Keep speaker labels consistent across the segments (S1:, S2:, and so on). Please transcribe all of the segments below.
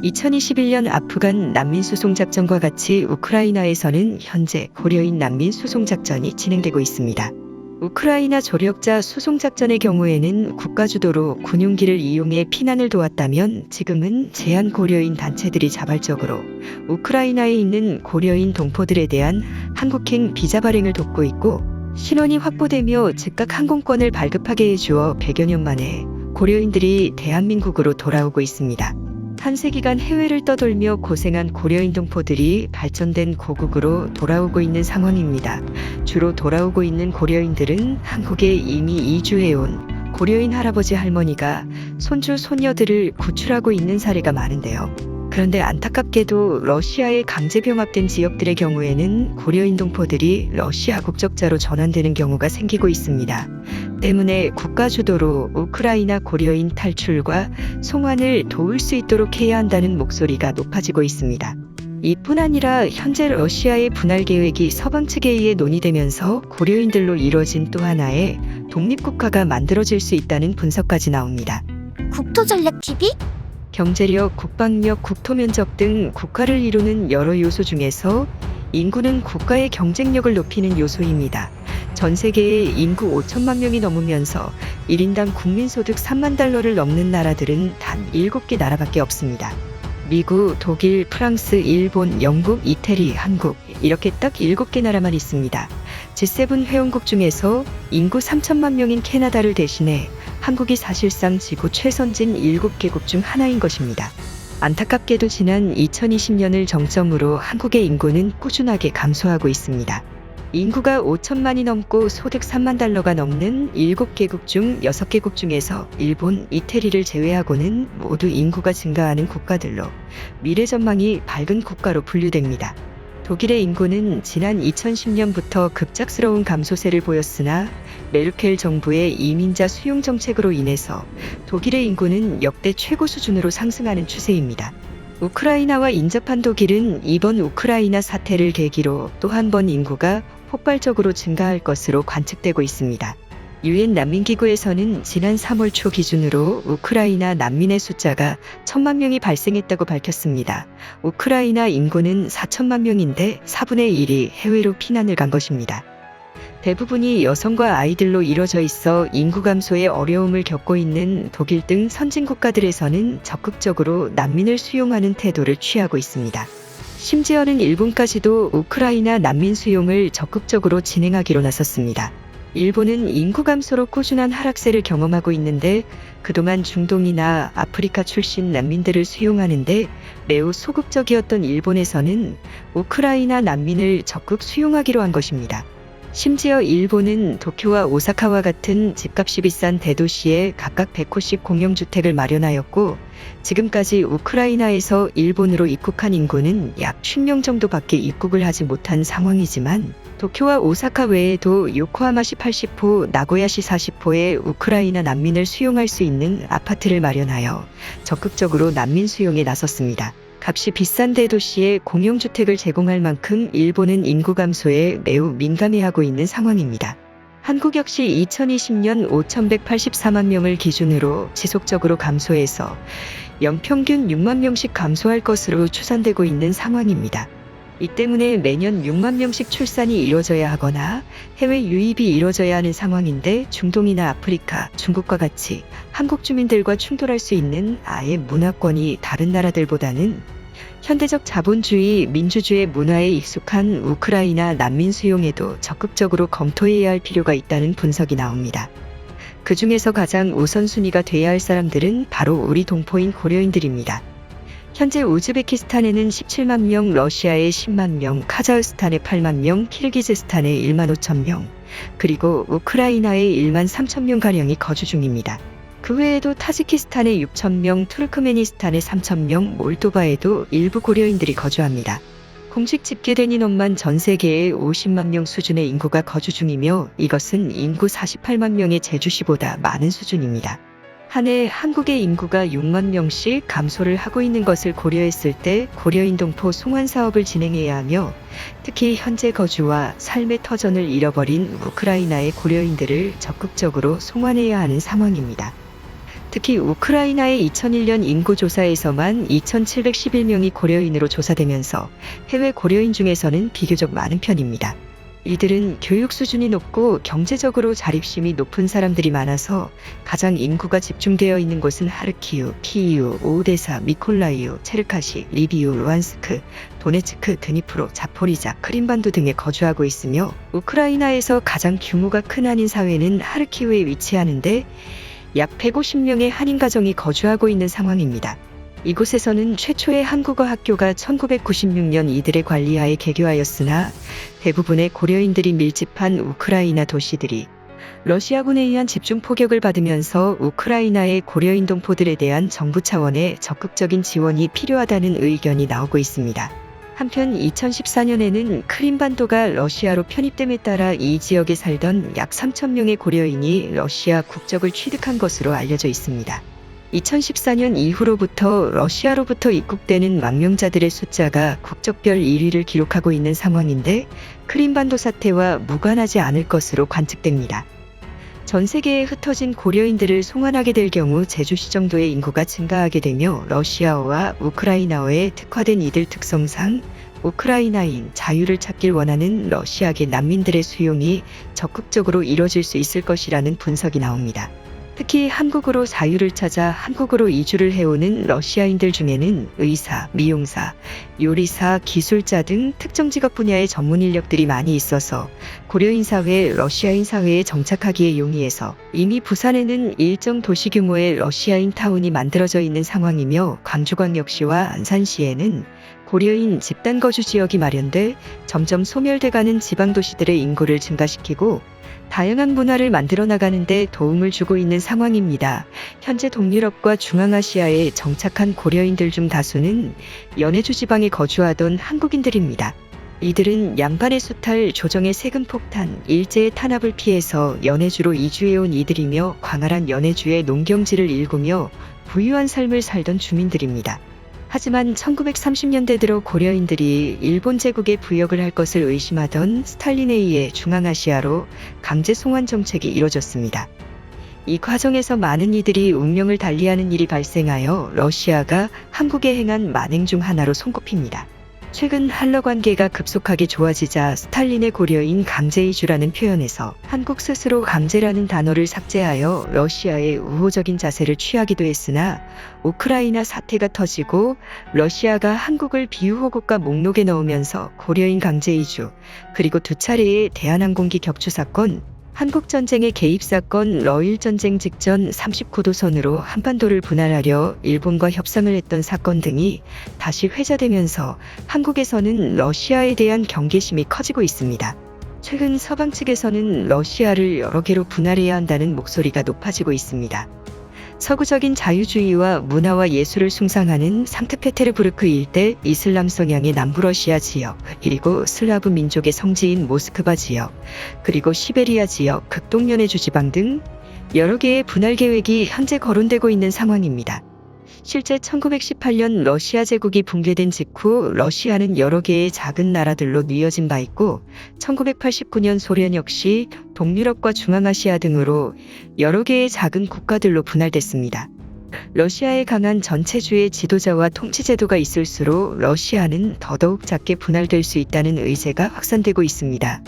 S1: 2021년 아프간 난민 수송 작전과 같이 우크라이나에서는 현재 고려인 난민 수송 작전이 진행되고 있습니다. 우크라이나 조력자 수송 작전의 경우에는 국가 주도로 군용기를 이용해 피난을 도왔다면 지금은 제한 고려인 단체들이 자발적으로 우크라이나에 있는 고려인 동포들에 대한 한국행 비자 발행을 돕고 있고, 신원이 확보되며 즉각 항공권을 발급하게 해주어 100여 년 만에 고려인들이 대한민국으로 돌아오고 있습니다. 한세기간 해외를 떠돌며 고생한 고려인 동포들이 발전된 고국으로 돌아오고 있는 상황입니다. 주로 돌아오고 있는 고려인들은 한국에 이미 이주해온 고려인 할아버지 할머니가 손주 손녀들을 구출하고 있는 사례가 많은데요. 그런데 안타깝게도 러시아에 강제 병합된 지역들의 경우에는 고려인 동포들이 러시아 국적자로 전환되는 경우가 생기고 있습니다. 때문에 국가 주도로 우크라이나 고려인 탈출과 송환을 도울 수 있도록 해야 한다는 목소리가 높아지고 있습니다. 이뿐 아니라 현재 러시아의 분할 계획이 서방 측에 의해 논의되면서 고려인들로 이뤄진 또 하나의 독립국가가 만들어질 수 있다는 분석까지 나옵니다.
S2: 국토전략TV?
S1: 경제력, 국방력, 국토면적 등 국가를 이루는 여러 요소 중에서 인구는 국가의 경쟁력을 높이는 요소입니다. 전 세계에 인구 5천만 명이 넘으면서 1인당 국민소득 3만 달러를 넘는 나라들은 단 7개 나라밖에 없습니다. 미국, 독일, 프랑스, 일본, 영국, 이태리, 한국 이렇게 딱 7개 나라만 있습니다. G7 회원국 중에서 인구 3천만 명인 캐나다를 대신해 한국이 사실상 지구 최선진 7개국 중 하나인 것입니다. 안타깝게도 지난 2020년을 정점으로 한국의 인구는 꾸준하게 감소하고 있습니다. 인구가 5천만이 넘고 소득 3만 달러가 넘는 7개국 중 6개국 중에서 일본, 이태리를 제외하고는 모두 인구가 증가하는 국가들로 미래 전망이 밝은 국가로 분류됩니다. 독일의 인구는 지난 2010년부터 급작스러운 감소세를 보였으나 메르켈 정부의 이민자 수용 정책으로 인해서 독일의 인구는 역대 최고 수준으로 상승하는 추세입니다. 우크라이나와 인접한 독일은 이번 우크라이나 사태를 계기로 또 한 번 인구가 폭발적으로 증가할 것으로 관측되고 있습니다. 유엔 난민기구에서는 지난 3월 초 기준으로 우크라이나 난민의 숫자가 1천만 명이 발생했다고 밝혔습니다. 우크라이나 인구는 4천만 명인데 4분의 1이 해외로 피난을 간 것입니다. 대부분이 여성과 아이들로 이뤄져 있어 인구 감소에 어려움을 겪고 있는 독일 등 선진 국가들에서는 적극적으로 난민을 수용하는 태도를 취하고 있습니다. 심지어는 일본까지도 우크라이나 난민 수용을 적극적으로 진행하기로 나섰습니다. 일본은 인구 감소로 꾸준한 하락세를 경험하고 있는데 그동안 중동이나 아프리카 출신 난민들을 수용하는데 매우 소극적이었던 일본에서는 우크라이나 난민을 적극 수용하기로 한 것입니다. 심지어 일본은 도쿄와 오사카와 같은 집값이 비싼 대도시에 각각 100호씩 공영주택을 마련하였고, 지금까지 우크라이나에서 일본으로 입국한 인구는 약 10명 정도밖에 입국을 하지 못한 상황이지만, 도쿄와 오사카 외에도 요코하마시 80호, 나고야시 40호에 우크라이나 난민을 수용할 수 있는 아파트를 마련하여 적극적으로 난민 수용에 나섰습니다. 값이 비싼 대도시에 공용주택을 제공할 만큼 일본은 인구 감소에 매우 민감해하고 있는 상황입니다. 한국 역시 2020년 5,184만 명을 기준으로 지속적으로 감소해서 연평균 6만 명씩 감소할 것으로 추산되고 있는 상황입니다. 이 때문에 매년 6만 명씩 출산이 이루어져야 하거나 해외 유입이 이루어져야 하는 상황인데, 중동이나 아프리카, 중국과 같이 한국 주민들과 충돌할 수 있는 아예 문화권이 다른 나라들보다는 현대적 자본주의, 민주주의 문화에 익숙한 우크라이나 난민 수용에도 적극적으로 검토해야 할 필요가 있다는 분석이 나옵니다. 그 중에서 가장 우선순위가 돼야 할 사람들은 바로 우리 동포인 고려인들입니다. 현재 우즈베키스탄에는 17만 명, 러시아에 10만 명, 카자흐스탄에 8만 명, 키르기즈스탄에 1만 5천 명, 그리고 우크라이나에 1만 3천 명가량이 거주 중입니다. 그 외에도 타지키스탄에 6천 명, 투르크메니스탄에 3천 명, 몰도바에도 일부 고려인들이 거주합니다. 공식 집계된 인원만 전 세계에 50만 명 수준의 인구가 거주 중이며, 이것은 인구 48만 명의 제주시보다 많은 수준입니다. 한 해 한국의 인구가 6만 명씩 감소를 하고 있는 것을 고려했을 때 고려인 동포 송환 사업을 진행해야 하며, 특히 현재 거주와 삶의 터전을 잃어버린 우크라이나의 고려인들을 적극적으로 송환해야 하는 상황입니다. 특히 우크라이나의 2001년 인구조사에서만 2,711명이 고려인으로 조사되면서 해외 고려인 중에서는 비교적 많은 편입니다. 이들은 교육 수준이 높고 경제적으로 자립심이 높은 사람들이 많아서 가장 인구가 집중되어 있는 곳은 하르키우, 키이우, 오데사, 미콜라이우, 체르카시, 리비우, 루안스크, 도네츠크, 드니프로, 자포리자, 크림반도 등에 거주하고 있으며 우크라이나에서 가장 규모가 큰 한인 사회는 하르키우에 위치하는데 약 150명의 한인 가정이 거주하고 있는 상황입니다. 이곳에서는 최초의 한국어 학교가 1996년 이들의 관리하에 개교하였으나 대부분의 고려인들이 밀집한 우크라이나 도시들이 러시아군에 의한 집중 포격을 받으면서 우크라이나의 고려인 동포들에 대한 정부 차원의 적극적인 지원이 필요하다는 의견이 나오고 있습니다. 한편 2014년에는 크림반도가 러시아로 편입됨에 따라 이 지역에 살던 약 3,000명의 고려인이 러시아 국적을 취득한 것으로 알려져 있습니다. 2014년 이후로부터 러시아로부터 입국되는 망명자들의 숫자가 국적별 1위를 기록하고 있는 상황인데 크림반도 사태와 무관하지 않을 것으로 관측됩니다. 전 세계에 흩어진 고려인들을 송환하게 될 경우 제주시 정도의 인구가 증가하게 되며 러시아어와 우크라이나어에 특화된 이들 특성상 우크라이나인 자유를 찾길 원하는 러시아계 난민들의 수용이 적극적으로 이뤄질 수 있을 것이라는 분석이 나옵니다. 특히 한국으로 자유를 찾아 한국으로 이주를 해오는 러시아인들 중에는 의사, 미용사, 요리사, 기술자 등 특정 직업 분야의 전문 인력들이 많이 있어서 고려인 사회, 러시아인 사회에 정착하기에 용이해서 이미 부산에는 일정 도시 규모의 러시아인 타운이 만들어져 있는 상황이며 광주광역시와 안산시에는 고려인 집단 거주 지역이 마련돼 점점 소멸돼가는 지방도시들의 인구를 증가시키고 다양한 문화를 만들어 나가는 데 도움을 주고 있는 상황입니다. 현재 동유럽과 중앙아시아에 정착한 고려인들 중 다수는 연해주 지방에 거주하던 한국인들입니다. 이들은 양반의 수탈, 조정의 세금 폭탄, 일제의 탄압을 피해서 연해주로 이주해온 이들이며 광활한 연해주의 농경지를 일구며 부유한 삶을 살던 주민들입니다. 하지만 1930년대 들어 고려인들이 일본 제국에 부역을 할 것을 의심하던 스탈린에 의해 중앙아시아로 강제 송환 정책이 이뤄졌습니다. 이 과정에서 많은 이들이 운명을 달리하는 일이 발생하여 러시아가 한국에 행한 만행 중 하나로 손꼽힙니다. 최근 한러 관계가 급속하게 좋아지자 스탈린의 고려인 강제 이주라는 표현에서 한국 스스로 강제라는 단어를 삭제하여 러시아의 우호적인 자세를 취하기도 했으나 우크라이나 사태가 터지고 러시아가 한국을 비우호국가 목록에 넣으면서 고려인 강제 이주, 그리고 두 차례의 대한항공기 격추 사건, 한국전쟁의 개입 사건, 러일전쟁 직전 39도선으로 한반도를 분할하려 일본과 협상을 했던 사건 등이 다시 회자되면서 한국에서는 러시아에 대한 경계심이 커지고 있습니다. 최근 서방 측에서는 러시아를 여러 개로 분할해야 한다는 목소리가 높아지고 있습니다. 서구적인 자유주의와 문화와 예술을 숭상하는 상트페테르부르크 일대 이슬람 성향의 남부러시아 지역, 그리고 슬라브 민족의 성지인 모스크바 지역, 그리고 시베리아 지역, 극동연해주 지방 등 여러 개의 분할 계획이 현재 거론되고 있는 상황입니다. 실제 1918년 러시아 제국이 붕괴된 직후 러시아는 여러 개의 작은 나라들로 뉘어진 바 있고 1989년 소련 역시 동유럽과 중앙아시아 등으로 여러 개의 작은 국가들로 분할됐습니다. 러시아의 강한 전체주의 지도자와 통치제도가 있을수록 러시아는 더더욱 작게 분할될 수 있다는 의제가 확산되고 있습니다.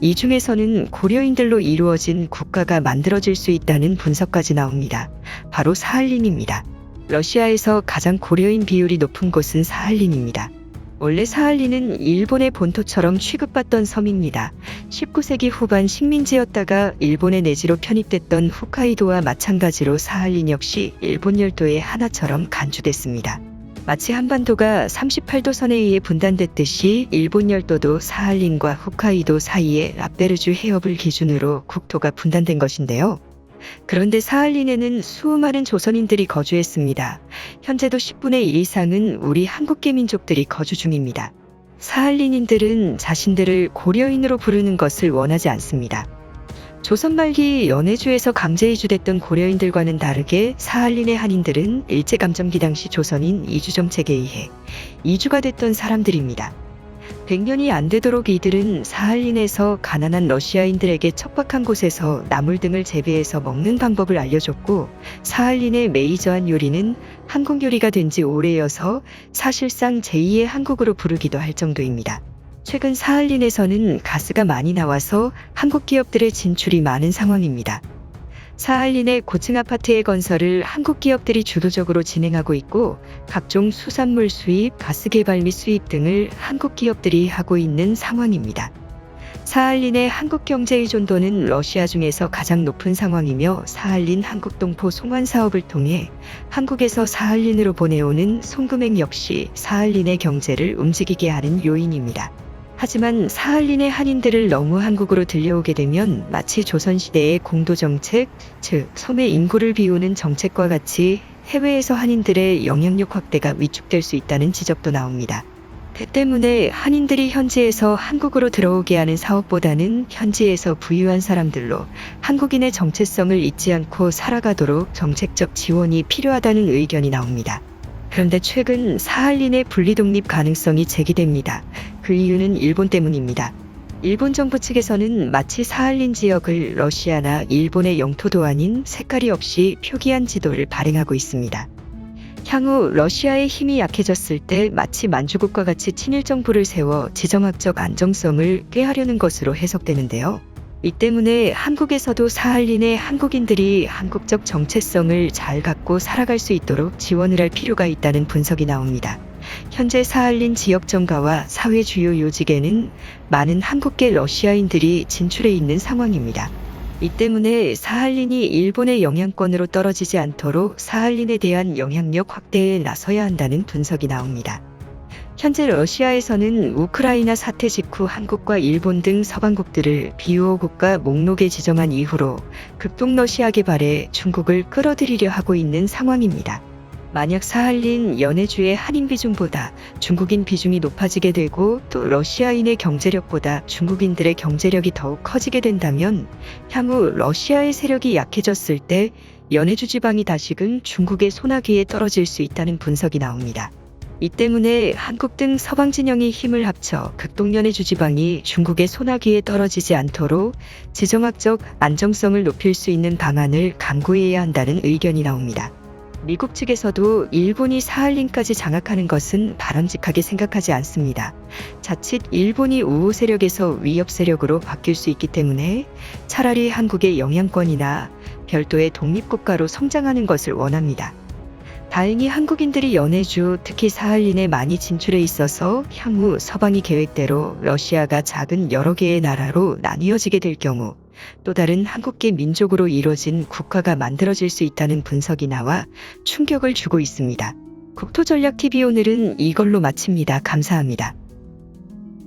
S1: 이 중에서는 고려인들로 이루어진 국가가 만들어질 수 있다는 분석까지 나옵니다. 바로 사할린입니다. 러시아에서 가장 고려인 비율이 높은 곳은 사할린입니다. 원래 사할린은 일본의 본토처럼 취급받던 섬입니다. 19세기 후반 식민지였다가 일본의 내지로 편입됐던 홋카이도와 마찬가지로 사할린 역시 일본 열도의 하나처럼 간주됐습니다. 마치 한반도가 38도선에 의해 분단됐듯이 일본 열도도 사할린과 홋카이도 사이의 랍베르주 해협을 기준으로 국토가 분단된 것인데요. 그런데 사할린에는 수많은 조선인들이 거주했습니다. 현재도 10분의 1 이상은 우리 한국계 민족들이 거주 중입니다. 사할린인들은 자신들을 고려인으로 부르는 것을 원하지 않습니다. 조선 말기 연해주에서 강제 이주됐던 고려인들과는 다르게 사할린의 한인들은 일제감점기 당시 조선인 이주정책에 의해 이주가 됐던 사람들입니다. 100년이 안 되도록 이들은 사할린에서 가난한 러시아인들에게 척박한 곳에서 나물 등을 재배해서 먹는 방법을 알려줬고, 사할린의 메이저한 요리는 한국 요리가 된 지 오래여서 사실상 제2의 한국으로 부르기도 할 정도입니다. 최근 사할린에서는 가스가 많이 나와서 한국 기업들의 진출이 많은 상황입니다. 사할린의 고층 아파트의 건설을 한국 기업들이 주도적으로 진행하고 있고, 각종 수산물 수입, 가스 개발 및 수입 등을 한국 기업들이 하고 있는 상황입니다. 사할린의 한국 경제 의존도는 러시아 중에서 가장 높은 상황이며, 사할린 한국동포 송환 사업을 통해 한국에서 사할린으로 보내오는 송금액 역시 사할린의 경제를 움직이게 하는 요인입니다. 하지만 사할린의 한인들을 너무 한국으로 들여오게 되면 마치 조선시대의 공도정책, 즉 소매 인구를 비우는 정책과 같이 해외에서 한인들의 영향력 확대가 위축될 수 있다는 지적도 나옵니다. 그 때문에 한인들이 현지에서 한국으로 들어오게 하는 사업보다는 현지에서 부유한 사람들로 한국인의 정체성을 잊지 않고 살아가도록 정책적 지원이 필요하다는 의견이 나옵니다. 그런데 최근 사할린의 분리독립 가능성이 제기됩니다. 그 이유는 일본 때문입니다. 일본 정부 측에서는 마치 사할린 지역을 러시아나 일본의 영토도 아닌 색깔이 없이 표기한 지도를 발행하고 있습니다. 향후 러시아의 힘이 약해졌을 때 마치 만주국과 같이 친일 정부를 세워 지정학적 안정성을 꾀하려는 것으로 해석되는데요. 이 때문에 한국에서도 사할린의 한국인들이 한국적 정체성을 잘 갖고 살아갈 수 있도록 지원을 할 필요가 있다는 분석이 나옵니다. 현재 사할린 지역 정가와 사회 주요 요직에는 많은 한국계 러시아인들이 진출해 있는 상황입니다. 이 때문에 사할린이 일본의 영향권으로 떨어지지 않도록 사할린에 대한 영향력 확대에 나서야 한다는 분석이 나옵니다. 현재 러시아에서는 우크라이나 사태 직후 한국과 일본 등 서방국들을 비우호 국가 목록에 지정한 이후로 극동 러시아 개발에 중국을 끌어들이려 하고 있는 상황입니다. 만약 사할린 연해주의 한인 비중보다 중국인 비중이 높아지게 되고 또 러시아인의 경제력보다 중국인들의 경제력이 더욱 커지게 된다면 향후 러시아의 세력이 약해졌을 때 연해주 지방이 다시금 중국의 손아귀에 떨어질 수 있다는 분석이 나옵니다. 이 때문에 한국 등 서방 진영이 힘을 합쳐 극동연해주 지방이 중국의 손아귀에 떨어지지 않도록 지정학적 안정성을 높일 수 있는 방안을 강구해야 한다는 의견이 나옵니다. 미국 측에서도 일본이 사할린까지 장악하는 것은 바람직하게 생각하지 않습니다. 자칫 일본이 우호 세력에서 위협 세력으로 바뀔 수 있기 때문에 차라리 한국의 영향권이나 별도의 독립국가로 성장하는 것을 원합니다. 다행히 한국인들이 연해주, 특히 사할린에 많이 진출해 있어서 향후 서방이 계획대로 러시아가 작은 여러 개의 나라로 나뉘어지게 될 경우 또 다른 한국계 민족으로 이루어진 국가가 만들어질 수 있다는 분석이 나와 충격을 주고 있습니다. 국토전략TV 오늘은 이걸로 마칩니다. 감사합니다.